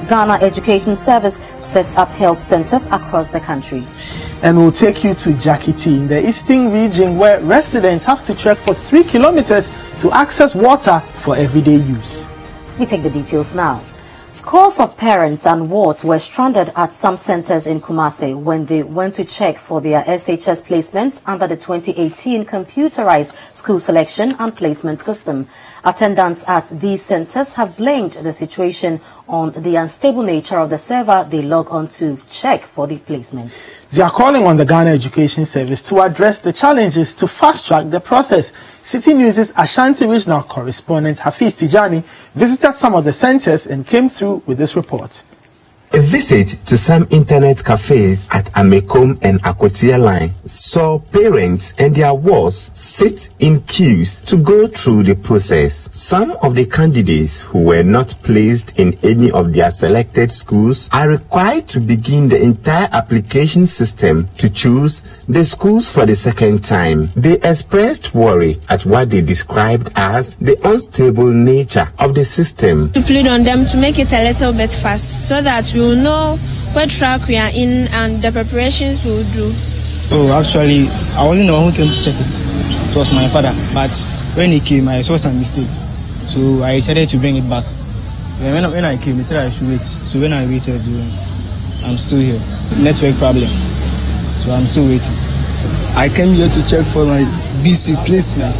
Ghana Education Service sets up help centers across the country. And we'll take you to Jakiti in the eastern region, where residents have to trek for 3 kilometers to access water for everyday use. We take the details now. Scores of parents and wards were stranded at some centers in Kumasi when they went to check for their SHS placements under the 2018 computerized school selection and placement system. Attendants at these centers have blamed the situation on the unstable nature of the server they log on to check for the placements. They are calling on the Ghana Education Service to address the challenges to fast-track the process. City News' Ashanti Regional Correspondent Hafiz Tijani visited some of the centers and came through with this report. A visit to some internet cafes at Amekom and Akotia line saw parents and their wards sit in queues to go through the process. Some of the candidates who were not placed in any of their selected schools are required to begin the entire application system to choose the schools for the second time. They expressed worry at what they described as the unstable nature of the system. To plead on them to make it a little bit fast so that we will know what track we are in and the preparations we will do. Oh, actually, I wasn't the one who came to check it. It was my father. But when he came, I saw some mistake. So I decided to bring it back. When I came, they said I should wait. So when I waited, I'm still here. Network problem. So I'm still waiting. I came here to check for my BC placement.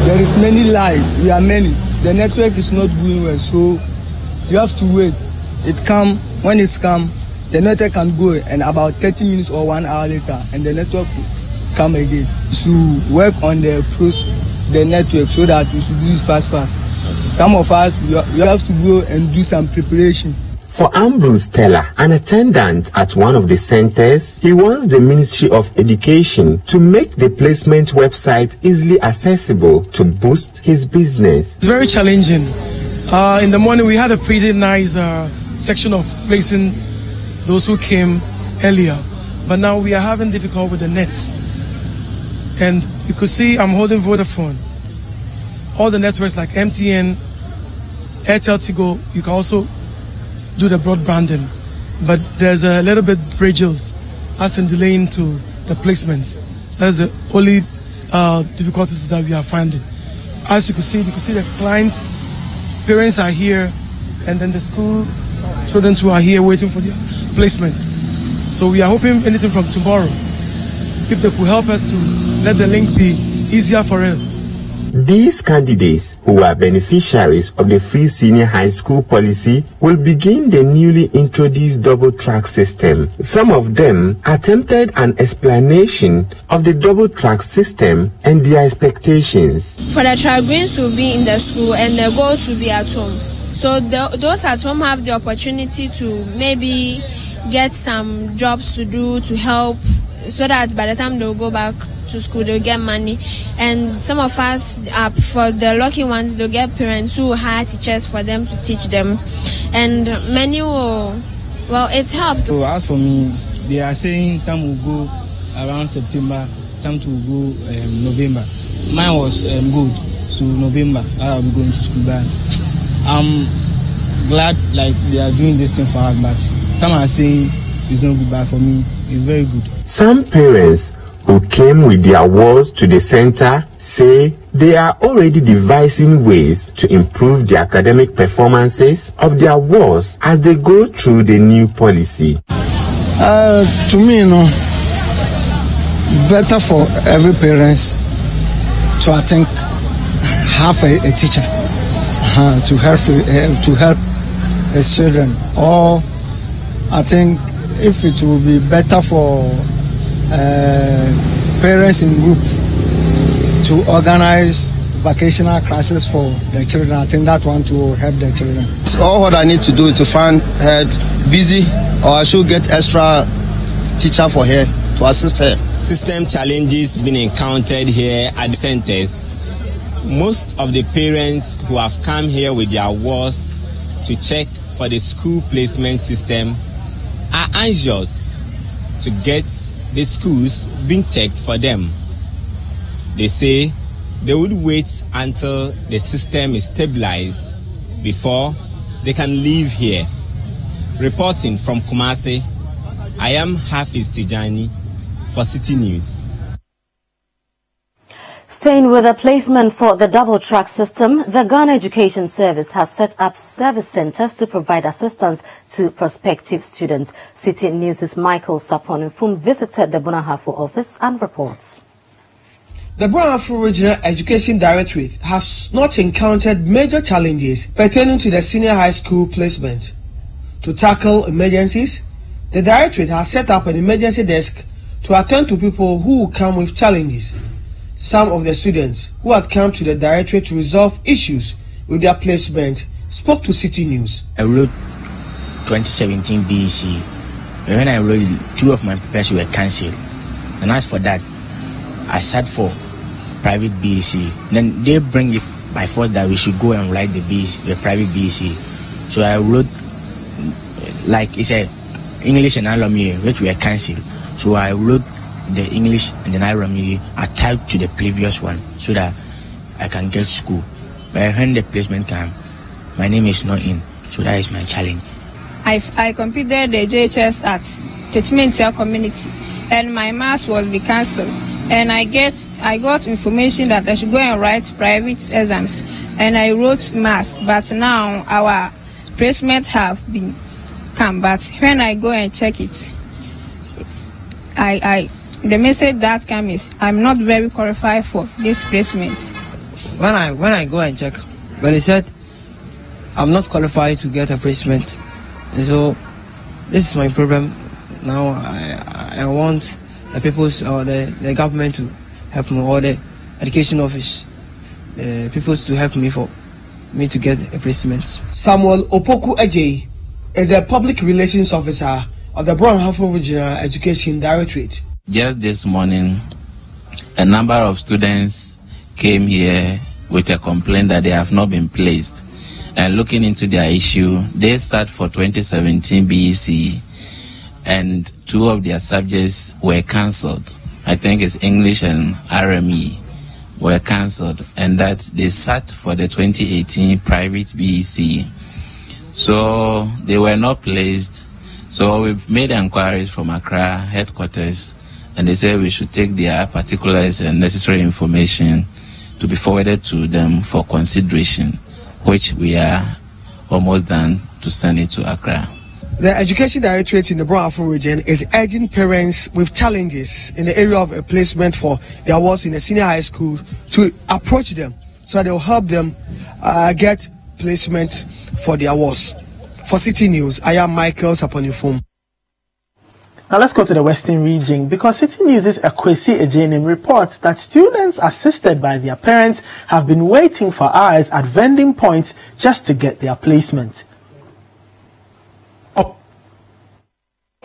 There is many live. We are many. The network is not going well. So you have to wait. It come, when it's come, the network can go and about 30 minutes or 1 hour later, and the network will come again. To work on the network so that we should do it fast. Some of us, we have to go and do some preparation. For Ambrose Teller, an attendant at one of the centers, he wants the Ministry of Education to make the placement website easily accessible to boost his business. It's very challenging. In the morning, we had a pretty nice section of placing those who came earlier, but now we are having difficulty with the nets. And you could see I'm holding Vodafone. All the networks like MTN, Airtel, Tigo, you can also do the broadbanding, but there's a little bit bridges as in delaying to the placements. That is the only difficulties that we are finding. As you can see the clients, parents are here, and then the school children who are here waiting for their placement. So we are hoping anything from tomorrow, if they could help us to let the link be easier for us. These candidates, who are beneficiaries of the free senior high school policy, will begin the newly introduced double-track system. Some of them attempted an explanation of the double-track system and their expectations. For the track greens will be in the school and the goal to be at home. So those at home have the opportunity to maybe get some jobs to do to help, so that by the time they'll go back to school, they'll get money. And some of us, for the lucky ones, they'll get parents who hire teachers for them to teach them. And many will, well, it helps. So as for me, they are saying some will go around September, some will go November. Mine was good, so November, I'll be going to school. But I'm glad like they are doing this thing for us, but some are saying it's not good, but for me, it's very good. Some parents who came with their wards to the center say they are already devising ways to improve the academic performances of their wards as they go through the new policy. To me, it's better for every parent to, I think, have a teacher to help his children. Or I think if it will be better for parents in group to organize vocational classes for their children, I think that one to help their children. All what I need to do is to find her busy, or I should get extra teacher for her to assist her. System challenges being encountered here at the centers. Most of the parents who have come here with their wards to check for the school placement system are anxious to get the schools being checked for them. They say they would wait until the system is stabilized before they can leave here. Reporting from Kumasi, I am Hafiz Tijani for City News. Staying with the placement for the double-track system, the Ghana Education Service has set up service centers to provide assistance to prospective students. City News' Michael Saponifum visited the Bunahafo office and reports. The Bunahafo Regional Education Directorate has not encountered major challenges pertaining to the senior high school placement. To tackle emergencies, the Directorate has set up an emergency desk to attend to people who come with challenges. Some of the students who had come to the Directorate to resolve issues with their placement spoke to City News. I wrote 2017 BEC. When I wrote, 2 of my papers were cancelled. And as for that, I sat for private BEC. Then they bring it by force that we should go and write the private BEC. So I wrote, like it's a English and Alumni, which were cancelled. So I wrote the English and then I attached to the previous one so that I can get school. But when the placement came, my name is not in, so that is my challenge. I completed the JHS at Churchmentia Community, and my maths will be cancelled. And I got information that I should go and write private exams, and I wrote maths. But now our placement have been come. But when I go and check it, the message that came is I'm not very qualified for this placement. When I go and check, but they said I'm not qualified to get a placement, and so this is my problem. Now I want the people's or the government to help me, or the education office, people to help me for me to get a placement. Samuel Opoku Ajay is a public relations officer of the Bunahafo Regional Education Directorate. Just this morning, a number of students came here with a complaint that they have not been placed. And looking into their issue, they sat for 2017 BEC, and 2 of their subjects were cancelled. I think it's English and RME were cancelled, and that they sat for the 2018 private BEC. So they were not placed. So we've made inquiries from Accra headquarters, and they said we should take their particulars and necessary information to be forwarded to them for consideration, which we are almost done to send it to Accra. The Education Directorate in the Bunahafo region is urging parents with challenges in the area of a placement for their wards in the senior high school to approach them so that they'll help them get placement for their wards. For City News, I am Michael Saponifum. Now let's go to the Western region, because City News' Akwesi Ejenim reports that students assisted by their parents have been waiting for hours at vending points just to get their placement.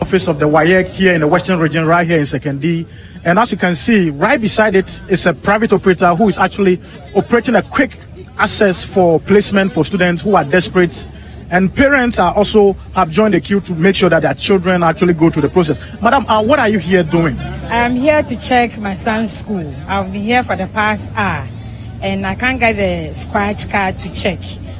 Office of the WAEC here in the Western region, right here in Second D. And as you can see, right beside it is a private operator who is actually operating a quick access for placement for students who are desperate. And parents are also have joined the queue to make sure that their children actually go through the process. Madam, what are you here doing? I'm here to check my son's school. I've been here for the past hour, and I can't get the scratch card to check.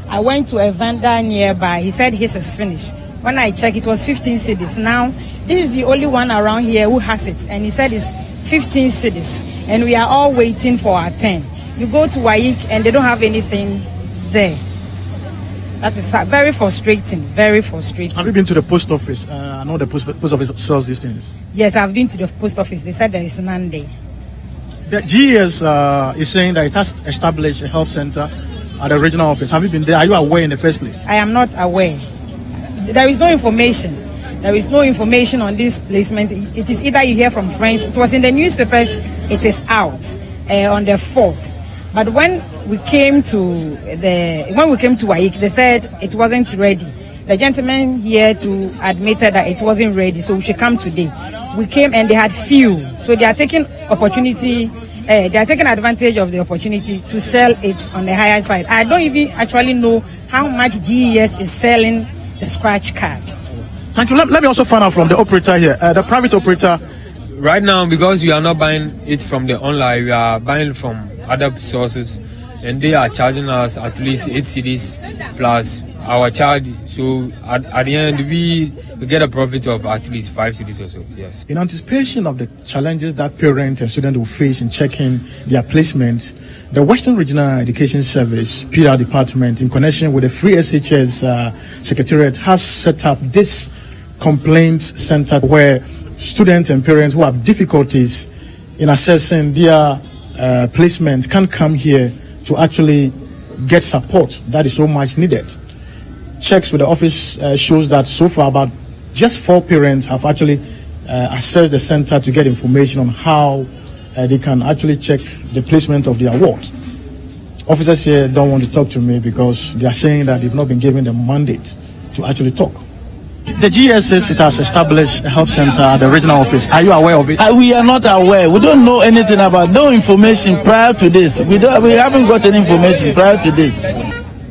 I went to a vendor nearby. He said his is finished. When I checked, it was 15 cedis. Now, this is the only one around here who has it, and he said it's 15 cedis, and we are all waiting for our 10. You go to WAEC, and they don't have anything there. That is very frustrating, very frustrating. Have you been to the post office? I know the post office sells these things. Yes, I've been to the post office. They said there is none there. The GES is saying that it has established a health center at the regional office. Have you been there? Are you aware in the first place? I am not aware. There is no information. There is no information on this placement. It is either you hear from friends. It was in the newspapers. It is out on the 4th. But when we came to WAEC, they said it wasn't ready. The gentleman here admitted that it wasn't ready, so we should come today. We came and they had few, so they are taking advantage of the opportunity to sell it on the higher side. I don't even actually know how much GES is selling the scratch card. Thank you. Let me also find out from the operator here, the private operator. Right now, because we are not buying it from the online, we are buying from other sources. and they are charging us at least 8 cedis plus our charge. So at the end, we get a profit of at least 5 cedis or so. Yes. In anticipation of the challenges that parents and students will face in checking their placements, the Western Regional Education Service PR department, in connection with the Free SHS Secretariat, has set up this complaints center where students and parents who have difficulties in assessing their placements can come here to actually get support that is so much needed. Checks with the office shows that so far about just 4 parents have actually accessed the center to get information on how they can actually check the placement of the award. Officers here don't want to talk to me because they are saying that they've not been given the mandate to actually talk. The GS says it has established a health center at the regional office. Are you aware of it? We are not aware. We don't know anything about, no information prior to this. We haven't got any information prior to this.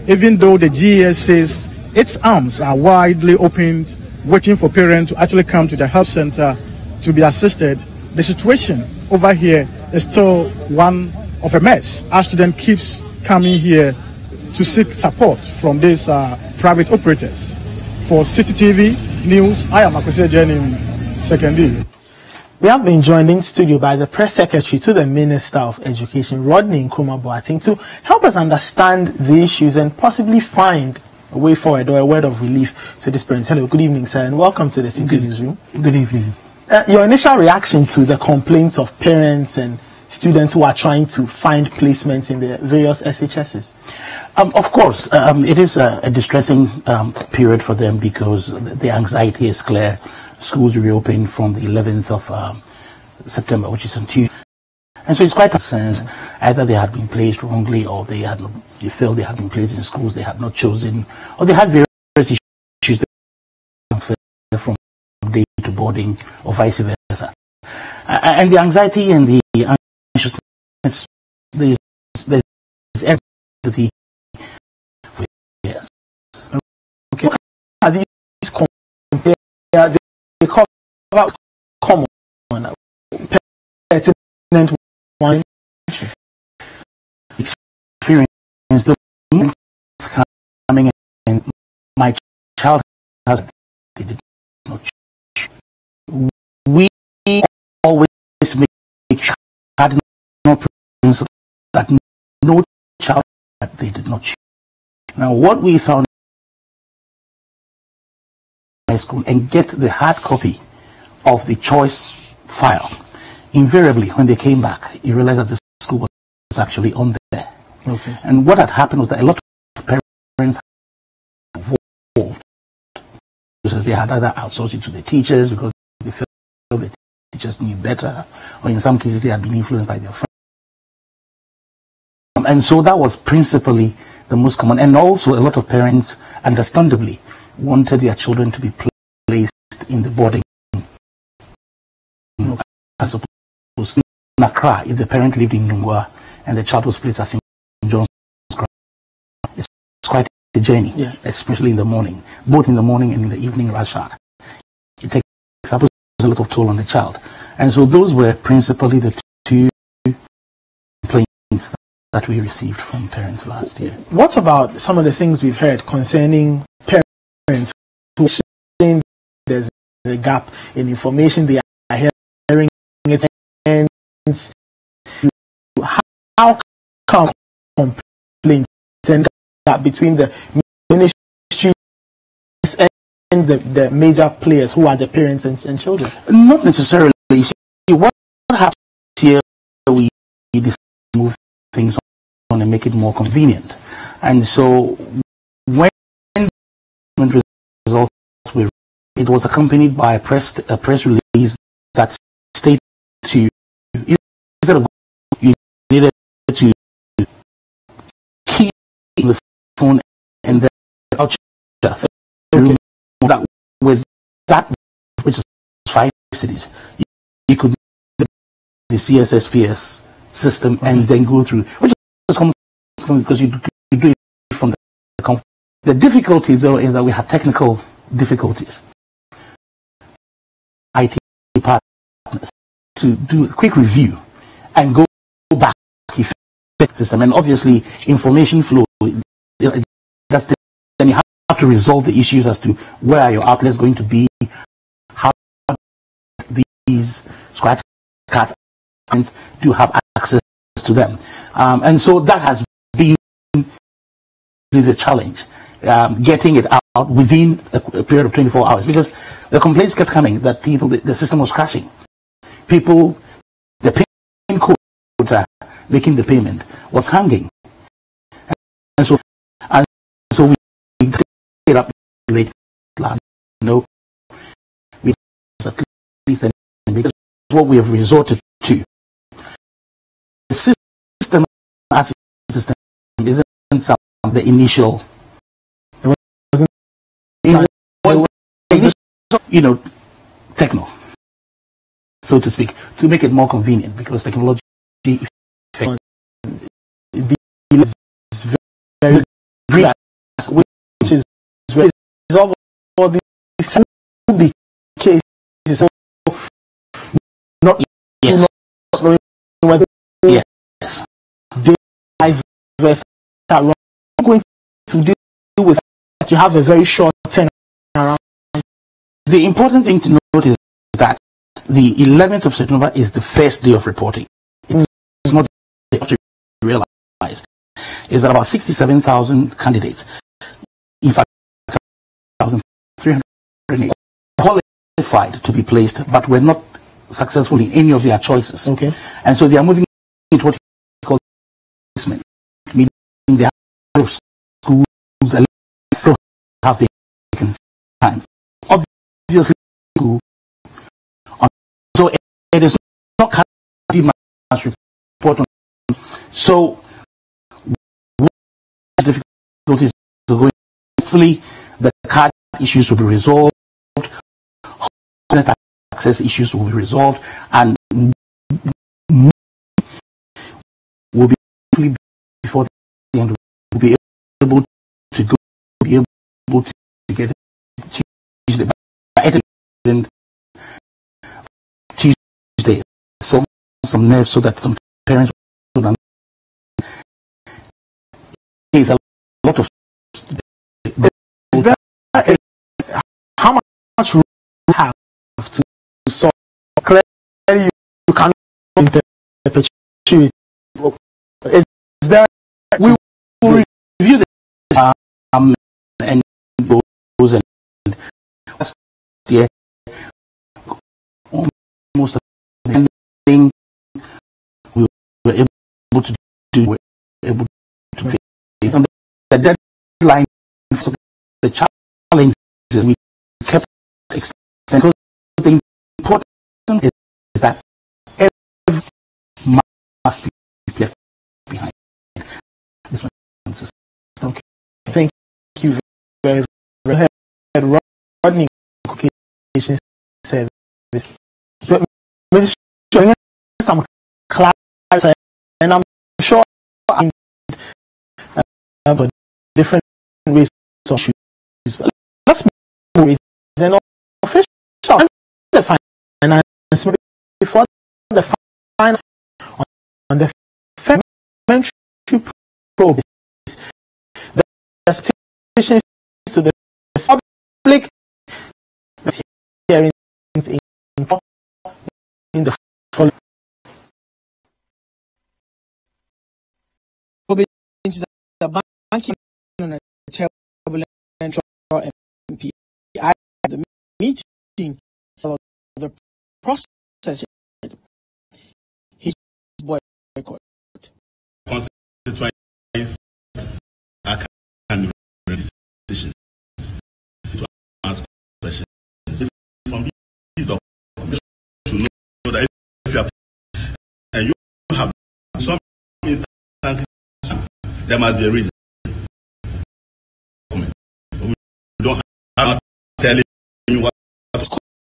Even though the GS says its arms are widely opened, waiting for parents to actually come to the health center to be assisted, the situation over here is still one of a mess. Our student keeps coming here to seek support from these private operators. For City TV News, I am Akwese Jen in 2nd. We have been joined in studio by the press secretary to the Minister of Education, Rodney Nkrumah Boateng, to help us understand the issues and possibly find a way forward or a word of relief to this parents. Hello, good evening, sir, and welcome to the City Newsroom. Good evening. Your initial reaction to the complaints of parents and students who are trying to find placements in the various SHSs? Of course, it is a distressing period for them because the anxiety is clear. Schools reopen from the 11th of September, which is on Tuesday. And so it's quite a sense either they had been placed wrongly or they felt they had been placed in schools they had not chosen, or they had various issues that transfer from day to boarding or vice versa. And the anxiety and the anxiousness, there's empathy for years. Okay. Are these they cover common pertinent one experience the moments coming and my child has they did not choose. We always make cardinal principle that no child that they did not choose. Now what we found in high school and get the hard copy of the choice file. Invariably, when they came back, you realized that the school was actually on there. Okay. And what had happened was that a lot of parents involved because they had either outsourced it to the teachers because they felt the teachers knew better, or in some cases they had been influenced by their friends. And so that was principally the most common. And also a lot of parents, understandably, wanted their children to be placed in the boarding as opposed to in Accra. If the parent lived in Nungwa and the child was placed at St. John's, it's quite a journey, yes, especially in the morning, both in the morning and in the evening rush hour. It takes a lot of toll on the child. And so those were principally the two complaints that we received from parents last year. What about some of the things we've heard concerning parents who are saying there's a gap in information they are hearing it, and how come complaints and that between the ministry and the major players who are the parents and children? Not necessarily. You see, what happens here, we move things on and make it more convenient. And so when results were, it was accompanied by a press release that stated to you, instead of you needed to key the phone and then voucher. Okay. That with that, which is 5 cities, you could the CSSPS system and then go through, which is common because you do it from the difficulty though is that we have technical difficulties. IT partners to do a quick review and go back if system, and obviously information flow. Then you have to resolve the issues as to where are your outlets going to be, how these scratch cards do have access to them, and so that has been the challenge, getting it out within a period of 24 hours, because the complaints kept coming that the system was crashing. The payment code making the payment was hanging, and so we took it up late last. We at least then, because what we have resorted to, the system isn't the initial, techno, so to speak, to make it more convenient, because technology is very great, which is resolve all these cases. Not yes. Not whether yes. Versus I'm going to deal with that. You have a very short turnaround. The important thing to note is that the 11th of September is the first day of reporting. It's not the day to realize is that about 67,000 candidates, in fact 1,308, qualified to be placed, but were not successful in any of their choices. Okay. And so they are moving into what we call placement, meaning they have schools and still have vacancy time. Obviously, so it is not much report on. So what difficulties are going? Hopefully, the card issues will be resolved. Access issues will be resolved, and will be before the end. Will be able to go. Be able to get Tuesday. Tuesday. Some nerves, so that some parents will. There's a lot of. Is there how much room you have to? So clearly you cannot perpetuate. Is there? We will review this and those and last year almost everything we were able to do. Able to face on the deadline. So the challenges we kept extending. The important is that every must be left behind. This one is okay. Thank you very much. Rodney Education Service. Showing some class, and I'm sure but different ways of choose. Let's move is an official the finance before the final on the parliamentary probe. The expectations to the public hearings in the following. The banking on a turbulent MP. The meeting of the process. His boycott. Constituents can make decisions to ask questions from these documents to know that if you are and you have some instances, there must be a reason. We don't have to tell you what.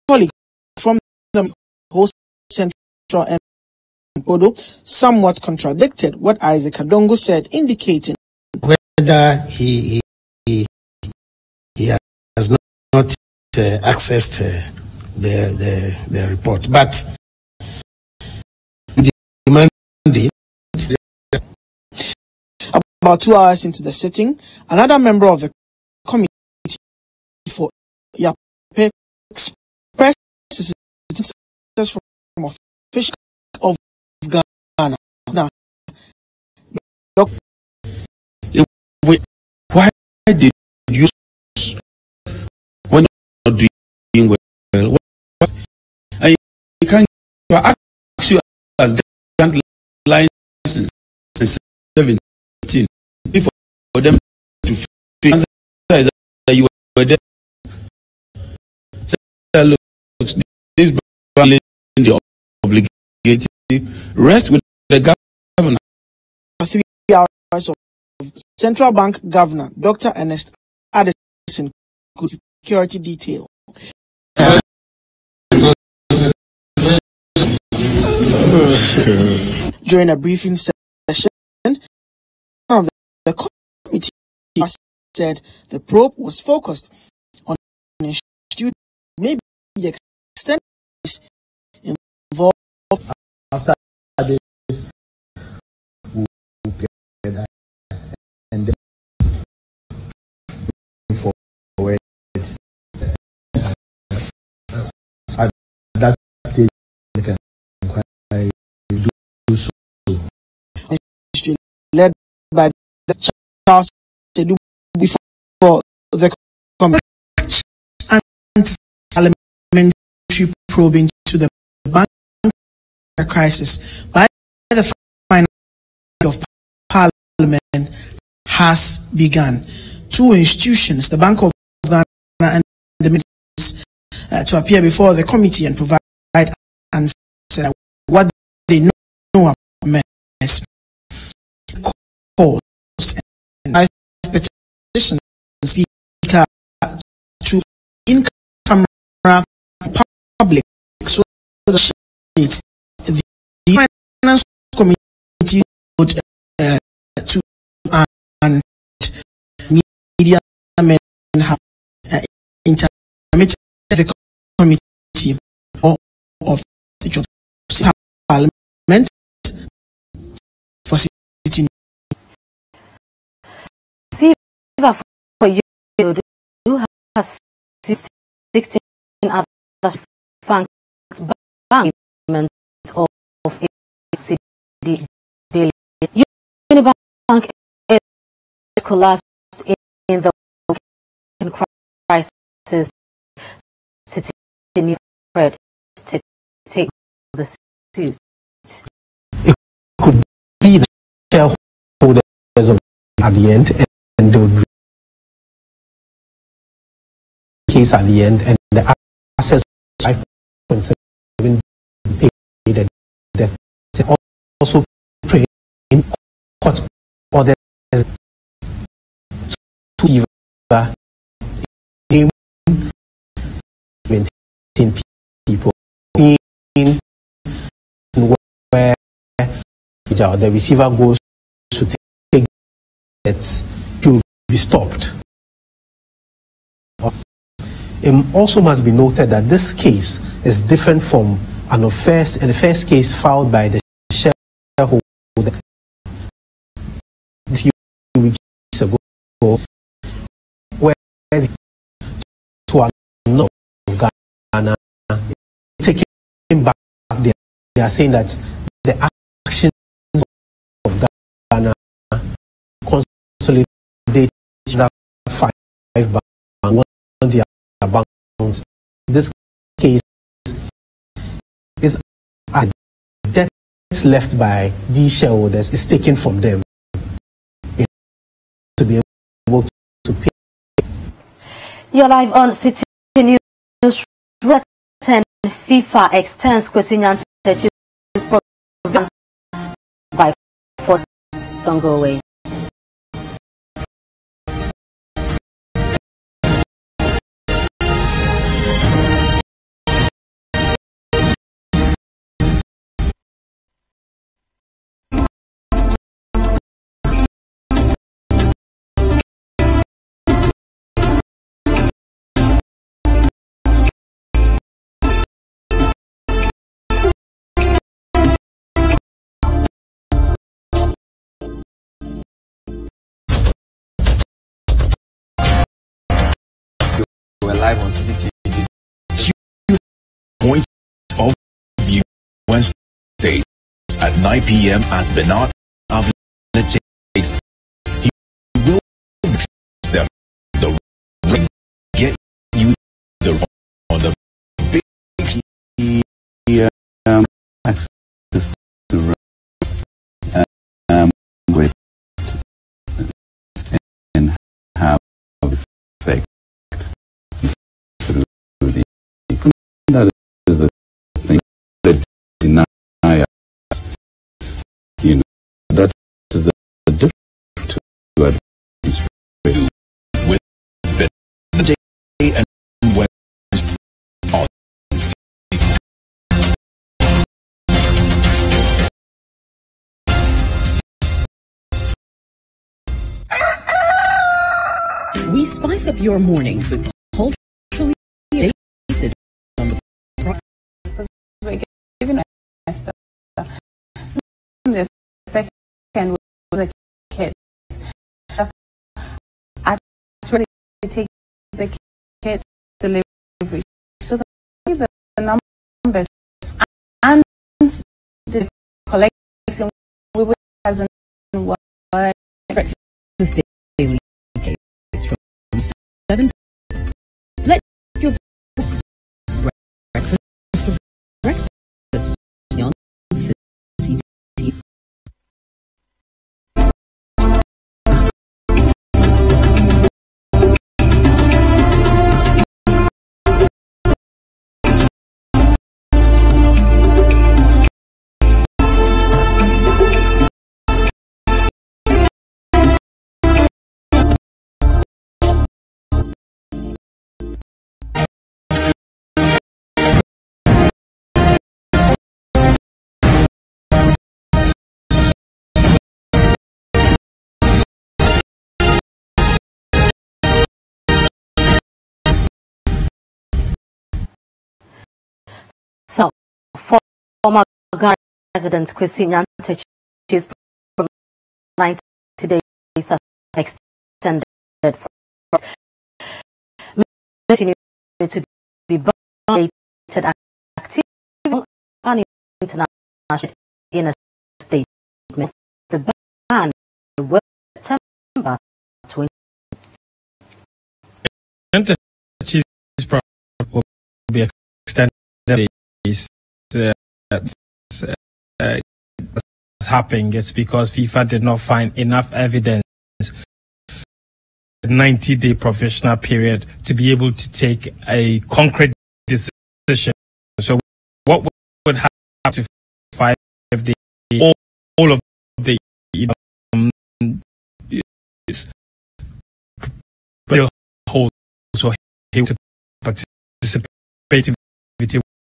Colleague from the host central and Bodo somewhat contradicted what Isaac Adongo said, indicating whether he has not accessed the report, but the mandate about 2 hours into the sitting, another member of the committee for Yape expressed his interest from officials of Ghana. Now, why did you, when not doing well, I can ask you as grant license 17 for them to answer is that you were there. Looks this violating the obligated rest with the governor. 3 hours of Central Bank Governor Dr. Ernest Addison could security detail. During a briefing session, one of the committee said the probe was focused on students maybe the extent involved after this and then forward at that stage they can do so. Led by Charles before the anti-parliamentary probe into the bank crisis by the finance of Parliament has begun. 2 institutions, the Bank of Ghana and the ministers, to appear before the committee and provide answers what they know about mess. Calls and petition speaker to in-camera public so the state the finance committee would to and media men have intermittent the committee of the Parliament for sitting. See, for you who has 16 other bank of ACD billion. Unibank collapsed in the crisis. CitiNewsroom to take the suit. It could be the shareholders of at the end, and the case at the end, and the assets 5.7 paid and debt. Also pray in court orders to give maintain people in where the receiver goes to take debts to be stopped. It also must be noted that this case is different from the first case filed by the shareholder a few weeks ago, where to a lot of Ghana taking back, they are saying that the actions of Ghana consolidate that 5 banks, one the banks. This case is a debt left by these shareholders is taken from them to be able to pay. You're live on CitiNewsroom. FIFA extends Kwesi Nyantakyi's by 4 don't go away. We're live on City TV. Point of view Wednesdays at 9 p.m. as Bernard Avila takes. He will mix them the ring, get you the on the big access to with and have effect through the that is the thing that deny us. You know, that is the difference to administration with the day and when on we spice up your mornings with culturally dated on the because we're giving stuff. The second with the kids, as really take the kids delivery, so that the numbers and the collection we will as an breakfast daily takes from 7. Let your breakfast on City TV. Former Ghana President Kwesi Nyantakyi's from 90 days as extended for continue to be violated active and international in a statement. The ban will September 20. Nyantakyi's will be extended. Happening, it's because FIFA did not find enough evidence 90-day professional period to be able to take a concrete decision. So what would happen to 5 days? All of the hold, so he would participate in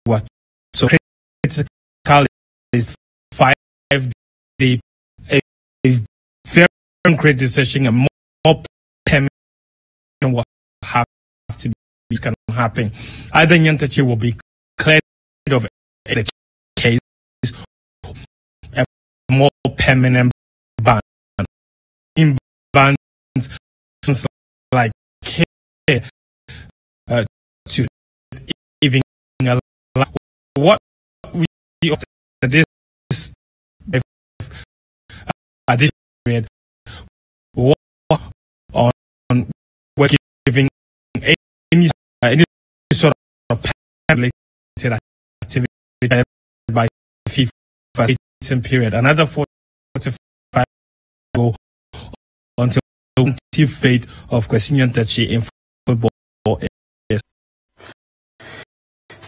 what? So critical is 5 days, a very concrete decision, and more permanent will have to be can happen. Either Nyantakyi will be cleared of the case, a more permanent ban. In bans like to even allow what we this this period on we're giving any sort of public activity by FIFA period. Another 45 go until the fate of Kwesi Nyantakyi in football.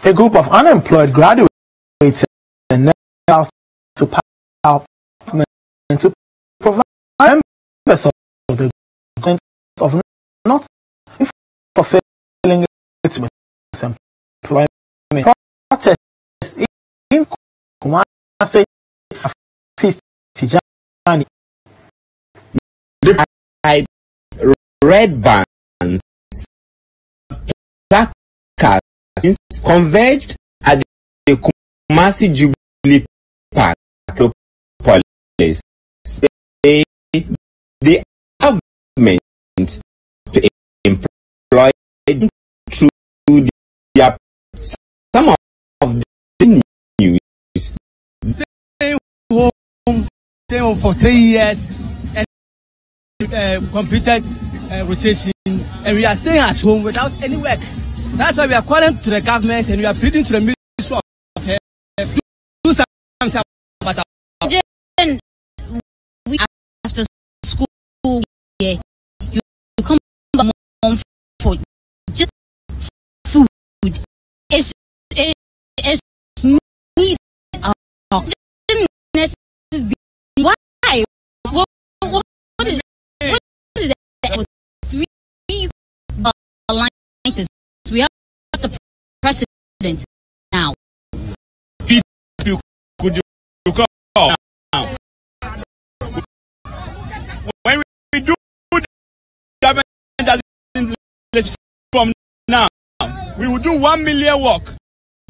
A group of unemployed graduates and now to power and to provide members of the government of not fulfilling its with employment. Protests in Kumasi Hafiz Tijani. Red bands, placards converged at the Kumasi Jubilee Park Police. The government to employ staying home for 3 years and completed rotation, and we are staying at home without any work. That's why we are calling to the government and we are pleading to the Ministry of Health to do something about our. We after school, yeah, you come home for just food. It's need. Why? What is that? 3 alliances. We have the president now. Could you call now? When we do the government doesn't list from now, we will do 1 million work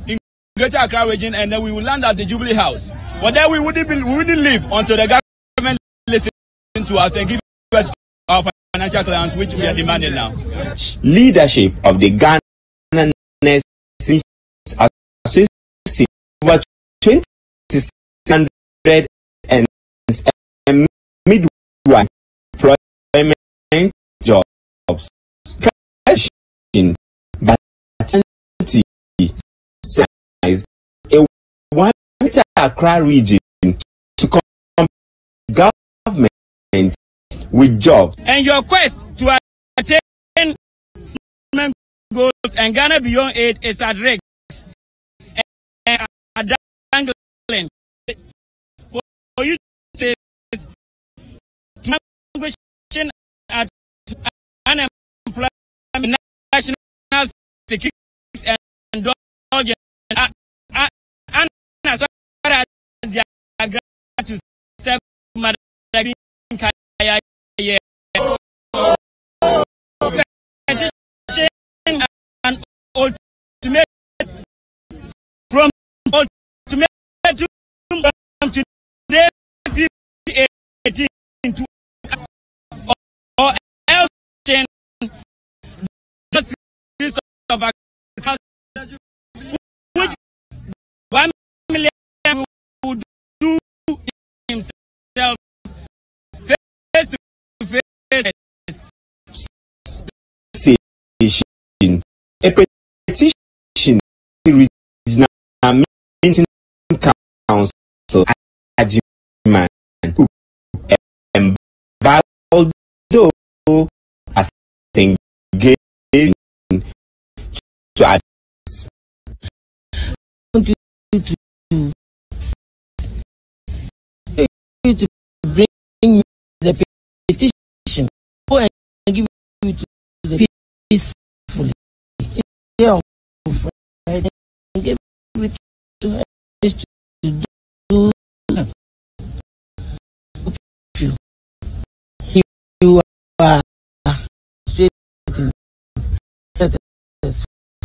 in Greater Accra region, and then we will land at the Jubilee House. But then we wouldn't leave until the government listens to us and give us our financial clearance, which we are demanding now. Leadership of the Ghana Nurses Association over 2,600 and midwife employment jobs. President Batanti size a one Accra region to come government with jobs. And your quest to attain goals and Ghana Beyond Aid is at risk. And dangling for you to negotiation at unemployment, national security and indulgence, and as far as the agreement to serve Madam Kaya, and ultimate from ultimate to today 18 to or else just of which 1 million would do himself face to face. A petition to the regional meeting council Ajiman who embargoed as engaging to address to bring the petition and give you to the peacefully. Yeah, and give it to her to do. You are straight in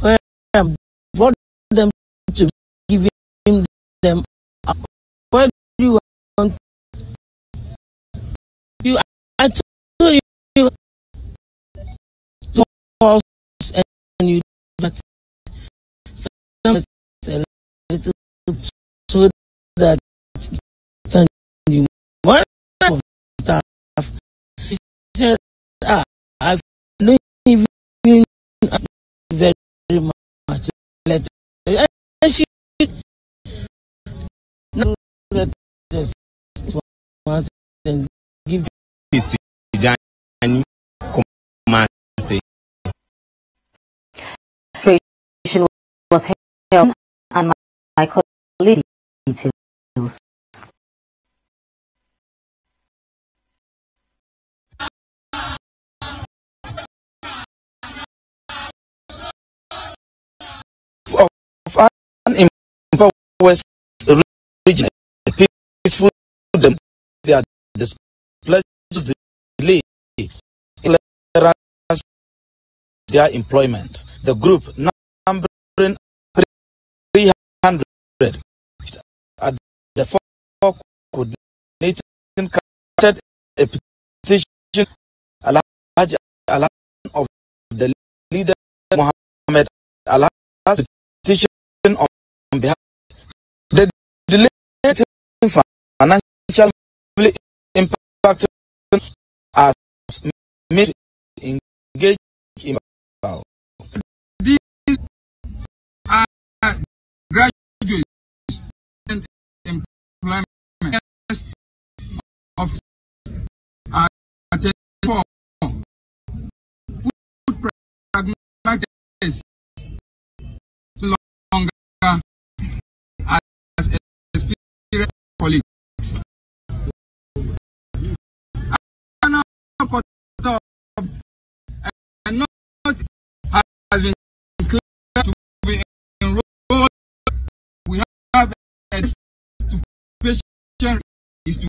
where I brought them to give him them. Where do you want? You, I told you to pause and you that some a little so that you one of staff he said I've known you very much later. She know that this once and give this to Johnny Kumasi. Was held and my colleague details. Of an empowered region, peaceful them their displeasure delay their employment. The group numbering 300 at the four coordinating started a petition of the leader Mohammed Allah's petition on behalf of the delayed financial impacted as made to engage in these are graduates and employment of put pragmatics longer as experienced colleagues. And not has been clear to be enrolled. We have a patient is to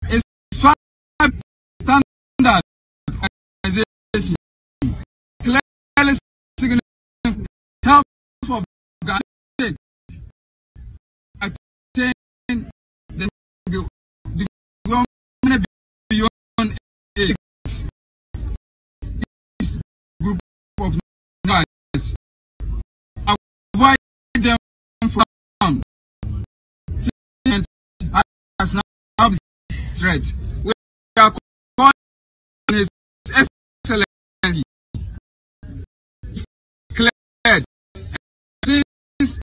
it's 5 standard organization clearly signaling health of state attain the government beyond age. This group of guys avoid them from has now been threat. We are calling on His Excellency declared since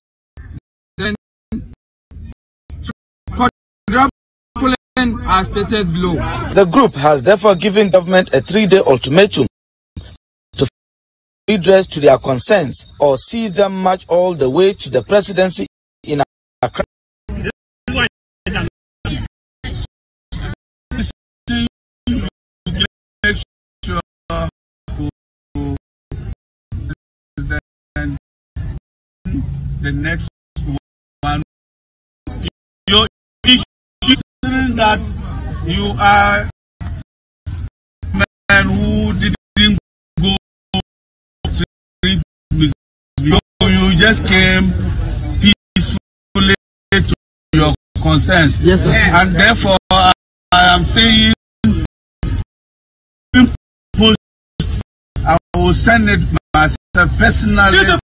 then as stated below. The group has therefore given government a 3-day ultimatum to redress to their concerns or see them march all the way to the presidency in Accra. The next one, your issue that you are men who didn't go straight, you just came peacefully to your concerns. Yes, sir. And therefore, I am saying, post, I will send it myself personally.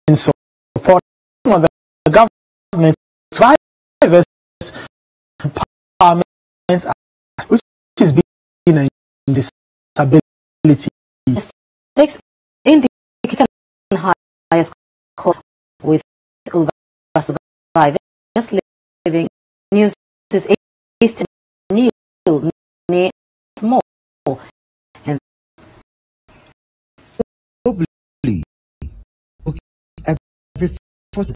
In support of the government drivers empowerment, which is being in disability. Six indicated highest score with over survivors living news is 80 near more. And globally, every foot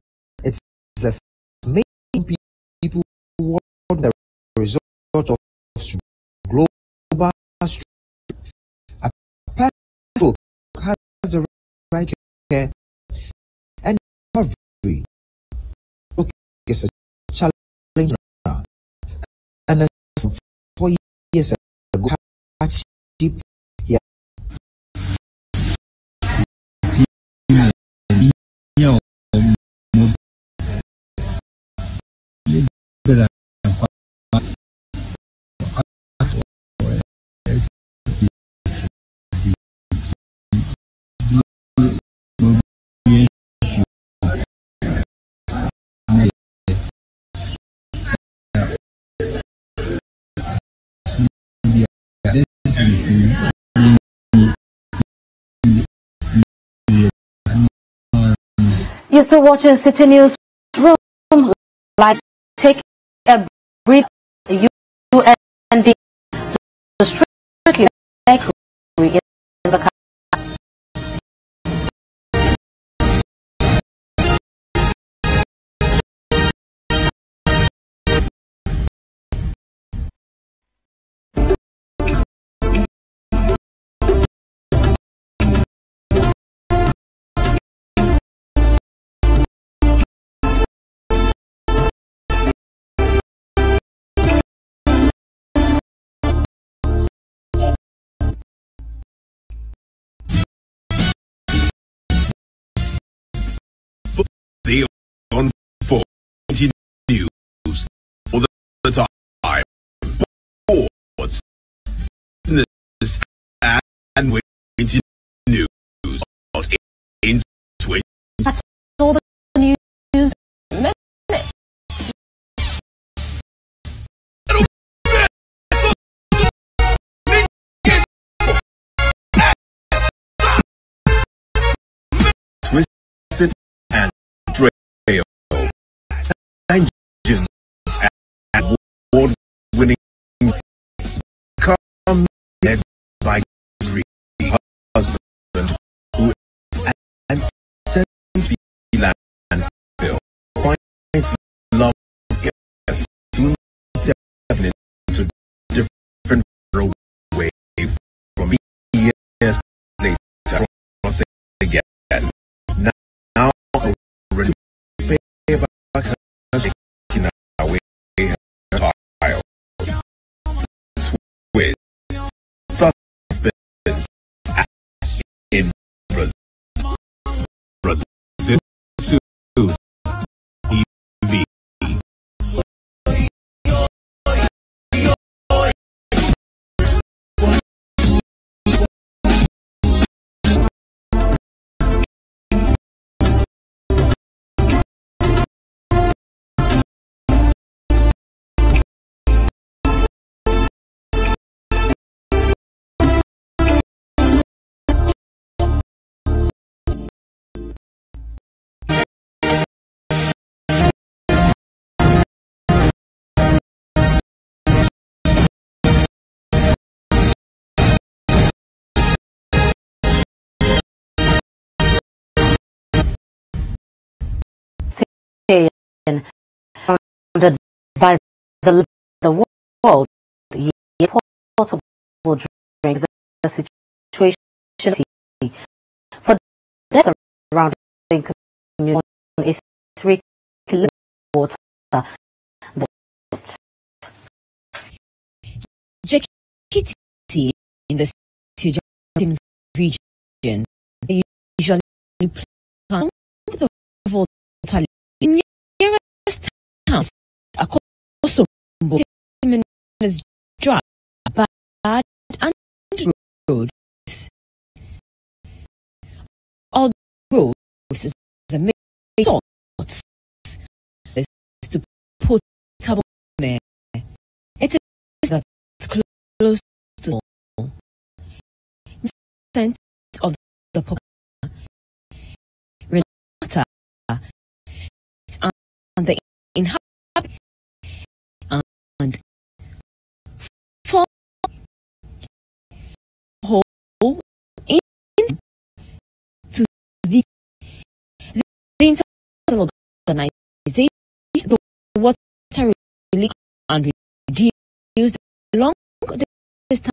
it's as many people who want the result of global a person has the right care and recovery. Look, it's a challenge now, and as 4 years ago, hardship here. You're still watching CitiNewsroom. Like, take a brief UND to strictly in the country. They on 40 news all the time. Sports, business, and waiting news chain founded by the world portable drinks the situation for the surrounding community is 3 kilometers water. Jakiti in the Sudan region usually plant the volatile in nearest towns are also 10 minutes drive, bad and roads. All roads is a main thoughts is to put potable there. It is that close to percent of the population and the inhabitants and for whole in to the international organization the water relief and reduce the long distance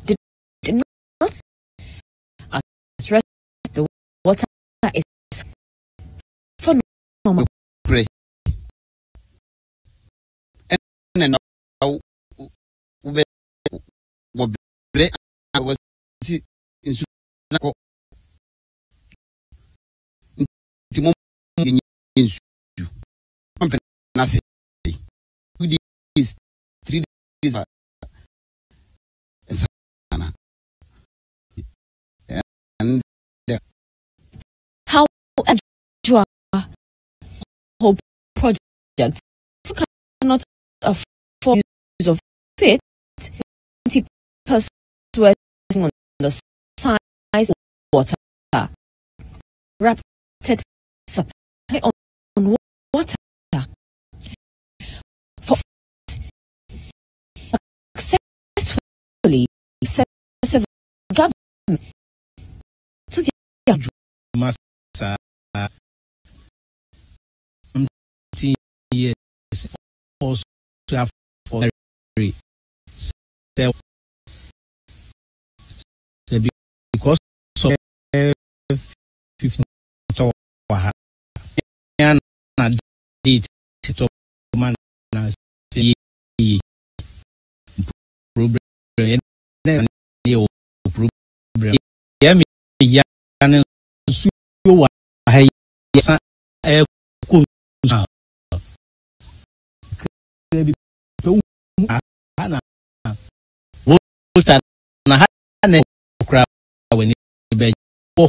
did not address the water is phenomenal. Pray. And now we pray. I was in Sudan. Timon in Sudan. Nasi. 2 days, 3 days. And how Ajwa whole project cannot afford use of faith 20% on the size of water. Rapid supply on water. For successfully excessive government to the Massa 20 years also have for self because of 15 and date to man say problem problem ya su wa hay sa e ku sa ana volta na hane kra when be ko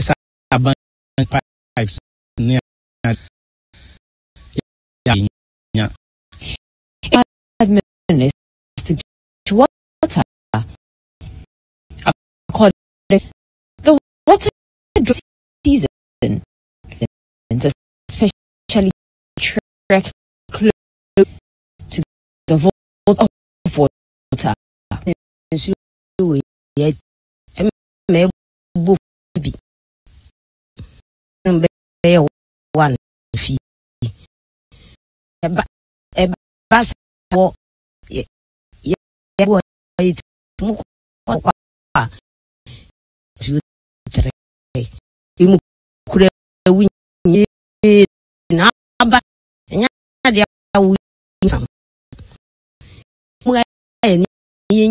sa ban pipes ne ya 5 minutes to water according the water season and especially track close to the vault of water. One fee. Bas wo imu kure winyi na aba nya dia wi sam muga ni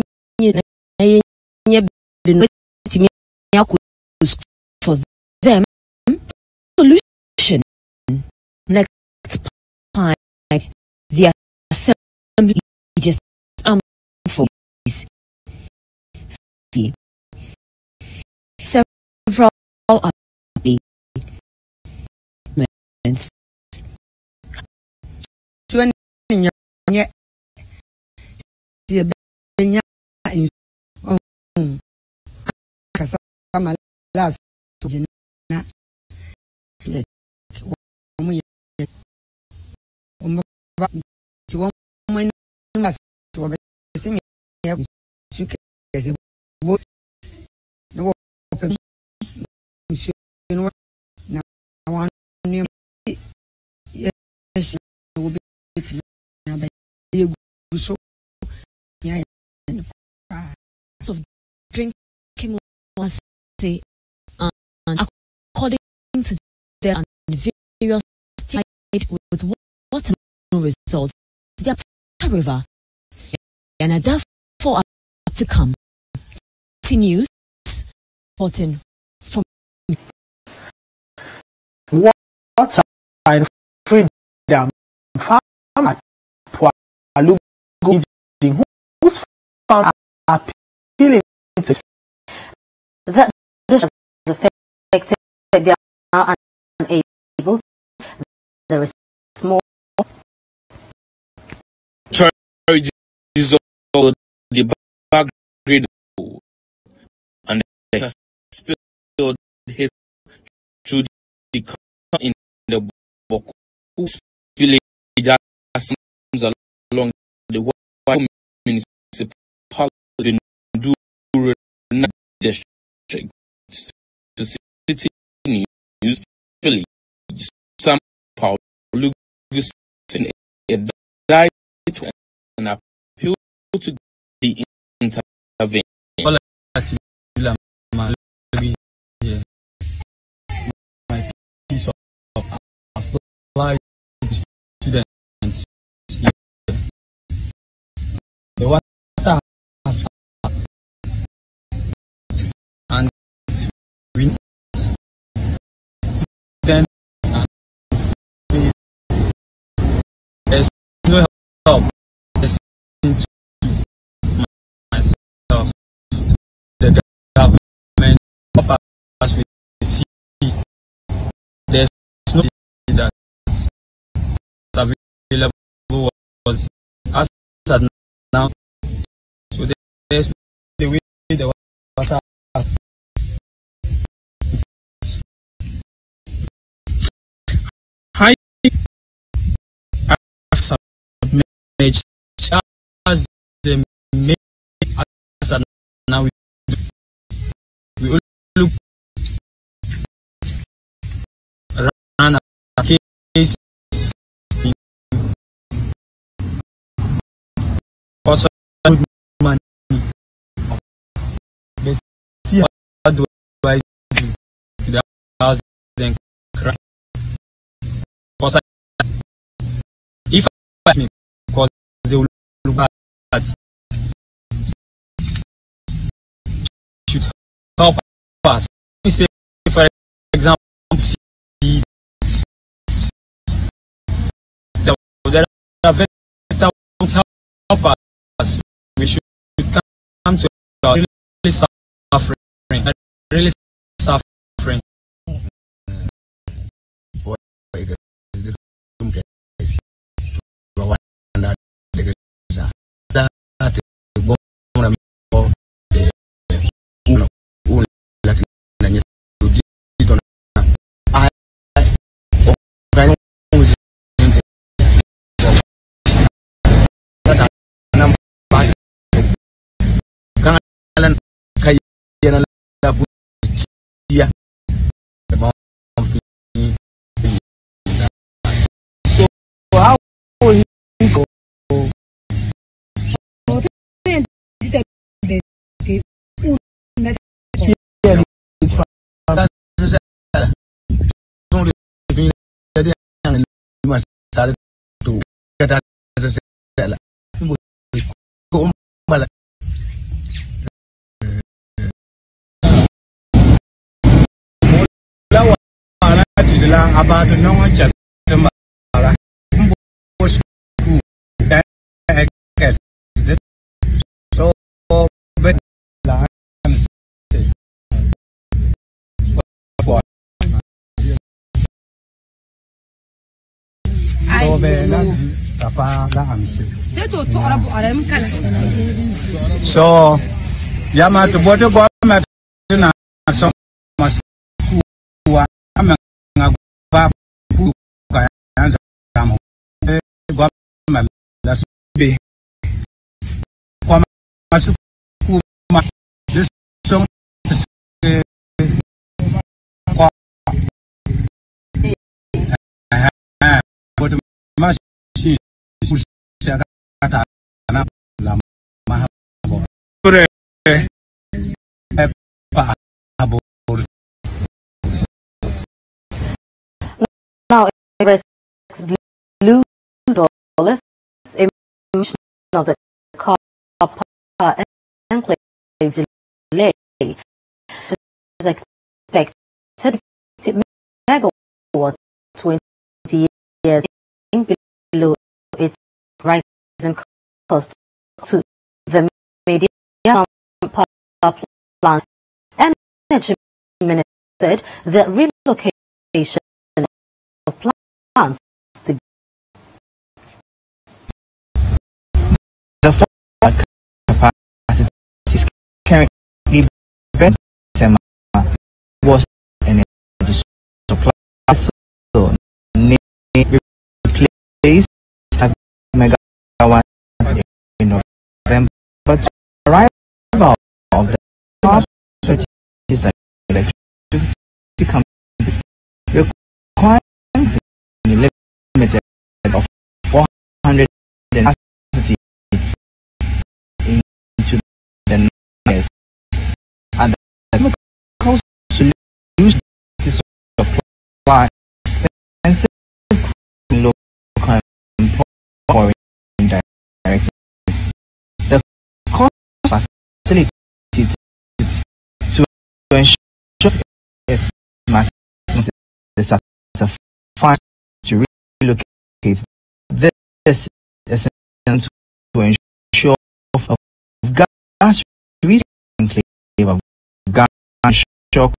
nye beno timi yaku for them solution next time the assembly just for several amendments of drinking water, and according to them, and various states with water results, the Apta River, and are therefore up to come. CitiNews reporting from water and freedom farm at Pualugu region, whose farm are appealing to that this has affected they are unable. There is small charges of the back grade and they have spilled hit through the in the Boku village that comes along the White municipality in district to CitiNews village. Some Paul Lucas and a died to an appeal to the intervention. Piece of applied students. The water has and winds then there's no help listening to myself. The government as we see there's no that available was as at now. So there's the way the water high submerged as the main as at now we all look around a case also good money. Let's see how do I do the housing crack. Because if I because they will look at should help us. Say for example there are better ones help us. We should come to our really suffering. About the non so so yama to bodo government na so mas kuwa ba ku ka anza kamo government das be kwa masu kuma this song kwa bodo mas si kata na la delay is expected 50 megawatts 20 years below its rising cost to the medium power plant. Energy Minister said the relocation of plants to the forward capacity is currently better was energy supply, so replace megawatts in November, but arrival of the top 30 electricity company requiring limited of 400 capacity into the next, and the chemical solution to supply expensive local foreign direct. The cost facility to ensure its maximum is satisfied to relocate. This is essential to ensure of gas recently of gas shock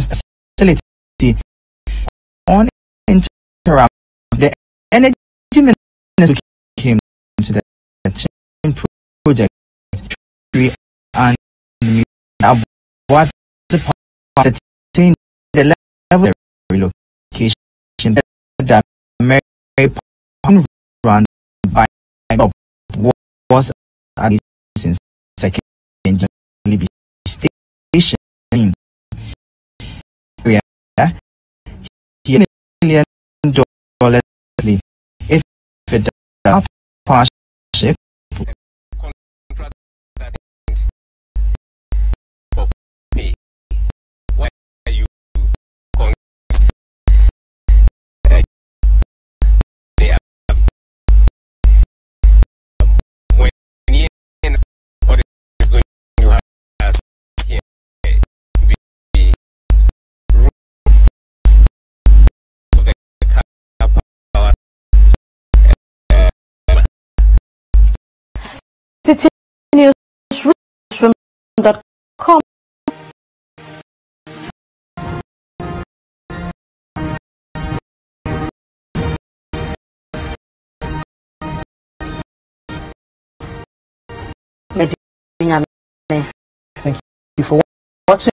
facility on interrupt. The energy minister came to the project and what the level of relocation that Mary run by was at since second station area $1 million if the partnership CitiNewsroom.com. Thank you for watching.